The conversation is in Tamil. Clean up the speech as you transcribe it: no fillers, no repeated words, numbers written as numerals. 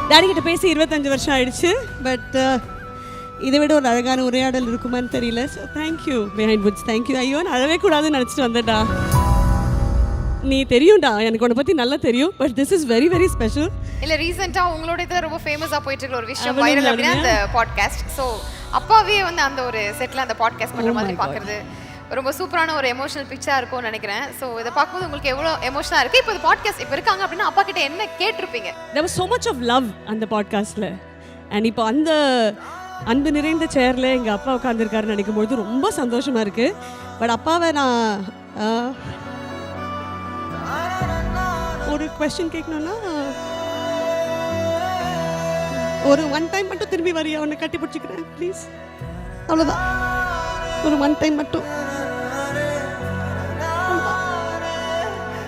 டாடி கிட்ட பேசி 25 வருஷம் ஆயிடுச்சு. பட் இதை விட ஒரு அழகான உரையாடல் இருக்குமான்னு தெரியல. So thank you behind Woods, thank you. ஐயோ நான் அழவே கூடாதுன்னு நினச்சிட்டு வந்தேன்டா. நீ தெரியும்டா, எனக்கு உன்னை பற்றி நல்லா தெரியும். But this is very very special. இல்லை ரீசெண்டாக உங்களோட இதில் ரொம்ப ஃபேமஸாக போயிட்டு இருக்கிற ஒரு விஷயம் வைரல் அப்படின்னா அந்த பாட்காஸ்ட். ஸோ அப்பாவே வந்து அந்த ஒரு செட்டில் அந்த பாட்காஸ்ட் பண்ணுற மாதிரி பார்க்குறது ரொம்ப சூப்பரான ஒரு எமோஷனல் பிக்சராக இருக்கும்னு நினைக்கிறேன். ஸோ இதை பார்க்கும்போது உங்களுக்கு எவ்வளோ எமோஷனாக இருக்குது. இப்போ பாட்காஸ்ட் இப்போ இருக்காங்க அப்படின்னா அப்பா கிட்ட என்ன கேட்டிருப்பீங்க? There was so much of love அந்த பாட்காஸ்ட்டில். அண்ட் இப்போ அந்த அன்பு நிறைந்த சேரில் எங்கள் அப்பா உட்காந்துருக்காருன்னு நினைக்கும்போது ரொம்ப சந்தோஷமாக இருக்குது. பட் அப்பாவை நான் ஒரு கொஸ்டின் கேட்கணுன்னா, ஒரு ஒன் டைம் மட்டும் திரும்பி வரியா, அவனை கட்டி பிடிச்சிக்கிறேன் ப்ளீஸ். அவ்வளோதான், ஒரு ஒன் டைம் மட்டும்.